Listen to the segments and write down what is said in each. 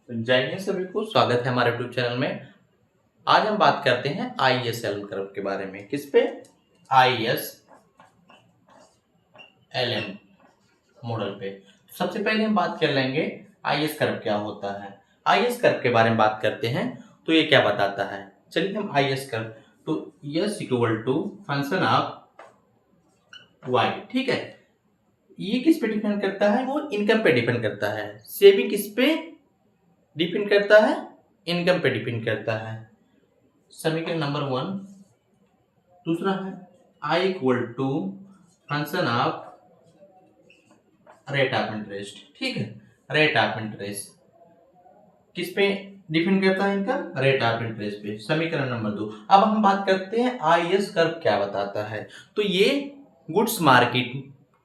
जय हिंद सभी को, स्वागत है हमारे यूट्यूब चैनल में। आज हम बात करते हैं ISLM कर्व के बारे में। किस पे? ISLM मॉडल पे। सबसे पहले हम बात कर लेंगे IS कर्व क्या होता है। IS कर्व के बारे में बात करते हैं तो ये क्या बताता है। चलिए हम IS कर्व, तो S equal to function of Y, ठीक है। ये किस पे डिपेंड करता है? वो इनकम पे डिपेंड करता है। सेविंग किस पे डिपेंड करता है? इनकम पे डिपेंड करता है। समीकरण नंबर 1। दूसरा है I equal to function of rate of interest, ठीक है। रेट ऑफ इंटरेस्ट किस पे डिपेंड करता है? इनका रेट ऑफ इंटरेस्ट पे। समीकरण नंबर 2। अब हम बात करते हैं IS कर्व क्या बताता है। तो ये गुड्स मार्केट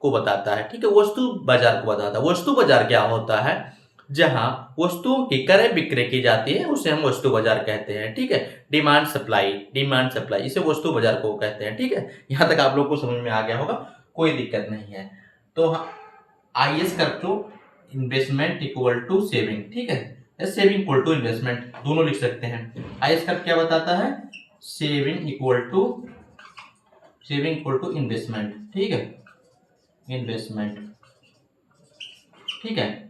को बताता है, ठीक है। वस्तु बाजार को बताता है। वस्तु बाजार क्या होता है? जहां वस्तुओं की क्रय विक्रय की जाती है उसे हम वस्तु बाजार कहते हैं, ठीक है। डिमांड सप्लाई, डिमांड सप्लाई, इसे वस्तु बाजार को कहते हैं, ठीक है। यहाँ तक आप लोग को समझ में आ गया होगा, कोई दिक्कत नहीं है। तो IS कर्व तो इन्वेस्टमेंट इक्वल टू सेविंग, ठीक है। सेविंग इक्वल टू इन्वेस्टमेंट दोनों लिख सकते हैं। IS कर्व क्या बताता है? सेविंग इक्वल टू इन्वेस्टमेंट, ठीक है। इन्वेस्टमेंट, ठीक है।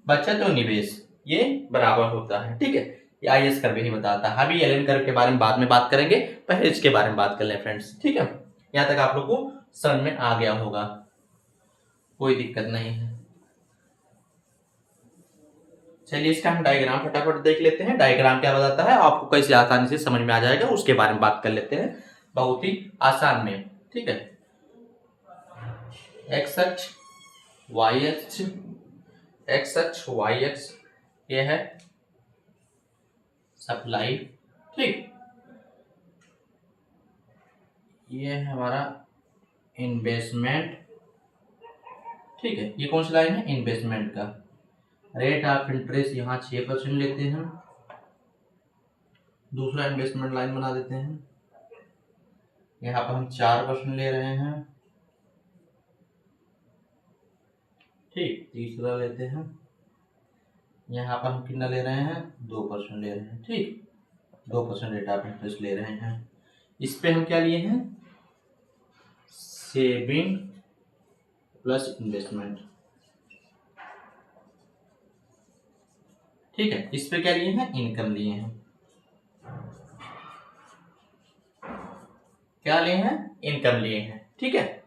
बचत और निवेश ये बराबर होता है, ठीक है। ये IS कर्व ही बताता है। अभी LN कर्व के बारे में बाद में बात करेंगे, पहले इसके बारे में बात कर लें फ्रेंड्स, ठीक है। यहाँ तक आप लोग को समझ में आ गया होगा, कोई दिक्कत नहीं है। चलिए इसका हम डायग्राम फटाफट देख लेते हैं। डायग्राम क्या बताता है, आपको कैसे आसानी से समझ में आ जाएगा, उसके बारे में बात कर लेते हैं बहुत ही आसान में, ठीक है। एक्स अक्ष, वाई अक्ष, एक्स अक्ष वाई अक्ष ये है सप्लाई, ठीक। ये है हमारा इन्वेस्टमेंट, ठीक है। ये कौन सी लाइन है? इन्वेस्टमेंट का। रेट ऑफ इंटरेस्ट यहाँ 6% लेते हैं। दूसरा इन्वेस्टमेंट लाइन बना देते हैं, यहाँ पर हम 4% ले रहे हैं, ठीक। तीसरा लेते हैं, यहाँ पर हम कितना ले रहे हैं? 2% ले रहे हैं, ठीक। 2% रेट ऑफ इंटरेस्ट ले रहे हैं। इस पे हम क्या लिए हैं? सेविंग प्लस इन्वेस्टमेंट, ठीक है। इस पे क्या लिए हैं? इनकम लिए हैं। क्या लिए हैं? इनकम लिए हैं, ठीक है।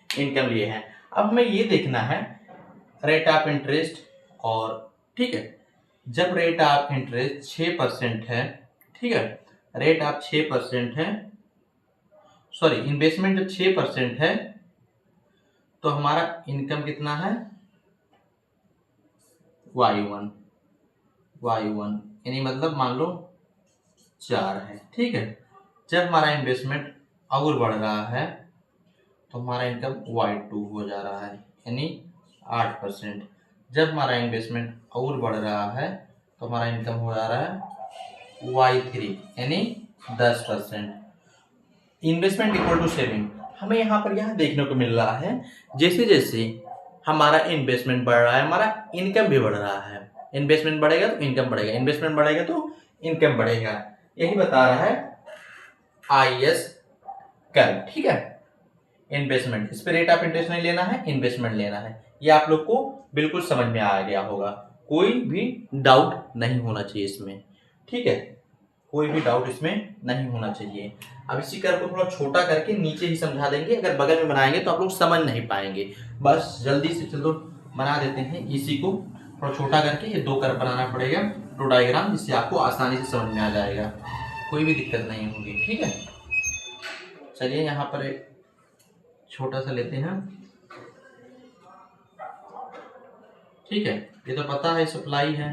इनकम लिए हैं। अब हमें ये देखना है रेट ऑफ इंटरेस्ट, और ठीक है, जब रेट ऑफ इंटरेस्ट 6% है, ठीक है। रेट ऑफ 6% है, सॉरी इन्वेस्टमेंट जब 6% है तो हमारा इनकम कितना है? Y1, यानी मतलब मान लो 4 है, ठीक है। जब हमारा इन्वेस्टमेंट और बढ़ रहा है तो हमारा इनकम Y2 हो जा रहा है, यानी 8%। जब हमारा इन्वेस्टमेंट और बढ़ रहा है तो हमारा इनकम हो जा रहा है Y3, यानी 10%। इन्वेस्टमेंट इक्वल टू सेविंग, हमें यहाँ पर यह देखने को मिल रहा है जैसे जैसे हमारा इन्वेस्टमेंट बढ़ रहा है हमारा इनकम भी बढ़ रहा है। इन्वेस्टमेंट बढ़ेगा तो इनकम बढ़ेगा, इन्वेस्टमेंट बढ़ेगा तो इनकम बढ़ेगा। यही बता रहा है IS कर्व, ठीक है। इन्वेस्टमेंट, इस पे रेट ऑफ इंटरेस्ट नहीं लेना है, इन्वेस्टमेंट लेना है। ये आप लोग को बिल्कुल समझ में आ गया होगा, कोई भी डाउट नहीं होना चाहिए इसमें, ठीक है। कोई भी डाउट इसमें नहीं होना चाहिए। अब इसी कर्व को थोड़ा छोटा करके नीचे ही समझा देंगे, अगर बगल में बनाएंगे तो आप लोग समझ नहीं पाएंगे। बस जल्दी से चलो बना देते हैं इसी को, थोड़ा छोटा करके। ये 2 कर्व बनाना पड़ेगा, 2 डायग्राम, जिससे आपको आसानी से समझ में आ जाएगा, कोई भी दिक्कत नहीं होगी, ठीक है। चलिए यहाँ पर एक छोटा सा लेते हैं, ठीक है। ये तो पता है सप्लाई है,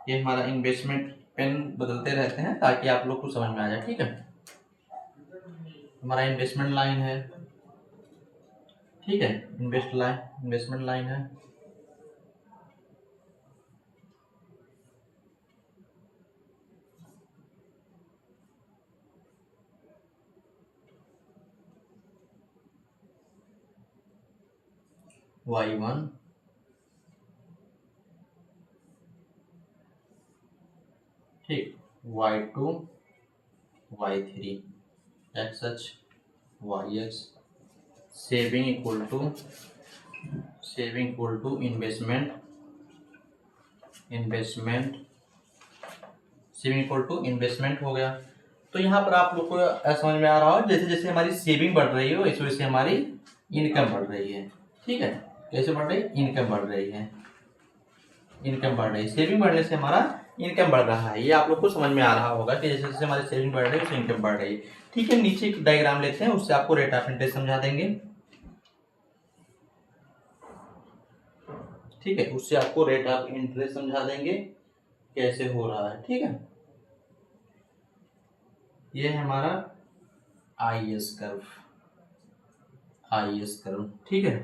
ये हमारा इन्वेस्टमेंट, पेन बदलते रहते हैं ताकि आप लोग को समझ में आ जाए, ठीक है। हमारा इन्वेस्टमेंट लाइन है, ठीक है। इन्वेस्टमेंट लाइन है, Y1, ठीक, y2 y3 x y x saving equal to investment saving equal to investment हो गया। तो यहाँ पर आप लोग को समझ में आ रहा हो, जैसे जैसे हमारी सेविंग बढ़ रही है वैसे वैसे हमारी इनकम बढ़ रही है। ठीक है, कैसे बढ़ रही है? इनकम बढ़ रही है, इनकम बढ़ रही है। सेविंग बढ़ने से हमारा इनकम बढ़ रहा है, ये आप लोग को समझ में आ रहा होगा कि जैसे जैसे हमारी सेविंग बढ़ रही है उससे इनकम बढ़ रही है। ठीक है, नीचे एक डायग्राम लेते हैं, उससे आपको रेट ऑफ इंटरेस्ट समझा देंगे। ठीक है, उससे आपको रेट ऑफ इंटरेस्ट समझा देंगे कैसे हो रहा है। ठीक है, ये है हमारा IS कर्व, IS कर्व। ठीक है,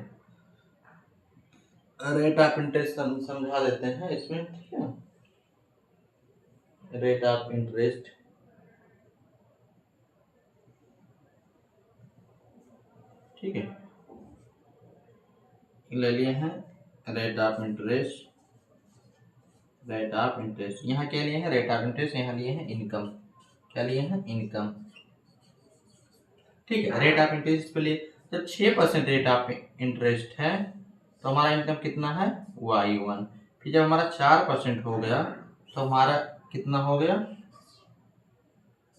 रेट ऑफ इंटरेस्ट समझा देते हैं इसमें। ठीक है, रेट ऑफ इंटरेस्ट ठीक है, ले लिए हैं rate of interest, rate of interest यहाँ क्या लिए हैं? Rate of interest. यहाँ लिए हैं इनकम, क्या लिए हैं? इनकम। ठीक है, रेट ऑफ इंटरेस्ट पे लिए, जब 6% रेट ऑफ इंटरेस्ट है तो हमारा इनकम कितना है? y1। फिर जब हमारा 4% हो गया तो हमारा कितना हो गया?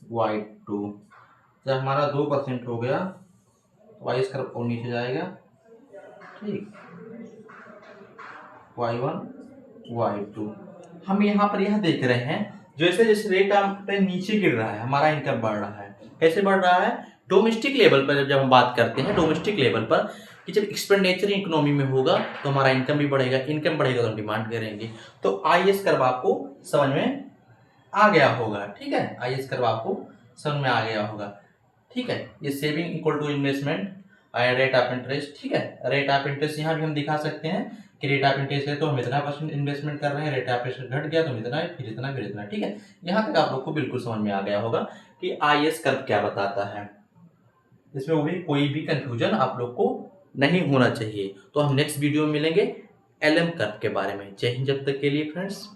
y2। जब हमारा 2% हो गया तो y स्क्वायर और नीचे जाएगा। ठीक, y1 y2। हम यहाँ पर यह देख रहे हैं जैसे जैसे रेट ऑफ नीचे गिर रहा है हमारा इनकम बढ़ रहा है। कैसे बढ़ रहा है? डोमेस्टिक लेवल पर जब हम बात करते हैं, डोमेस्टिक लेवल पर कि जब एक्सपेंडिचर इकोनॉमी में होगा तो हमारा इनकम भी बढ़ेगा, इनकम बढ़ेगा तो हम डिमांड करेंगे। तो IS कर्व आपको समझ में आ गया होगा। ठीक है, IS कर्व आपको समझ में आ गया होगा। ठीक है, ये saving equal to investment, rate of interest. ठीक है, रेट ऑफ इंटरेस्ट यहाँ भी हम दिखा सकते हैं कि रेट ऑफ इंटरेस्ट है तो हम इतना % इन्वेस्टमेंट कर रहे हैं, रेट ऑफ इंटरेस्ट घट गया तो इतना, फिर इतना, फिर इतना। ठीक है, यहाँ तक आप लोग को बिल्कुल समझ में आ गया होगा कि IS कर्व क्या बताता है। इसमें वो भी कोई भी कंफ्यूजन आप लोग को नहीं होना चाहिए। तो हम नेक्स्ट वीडियो में मिलेंगे LM कर्व के बारे में। जय हिंद, जब तक के लिए फ्रेंड्स।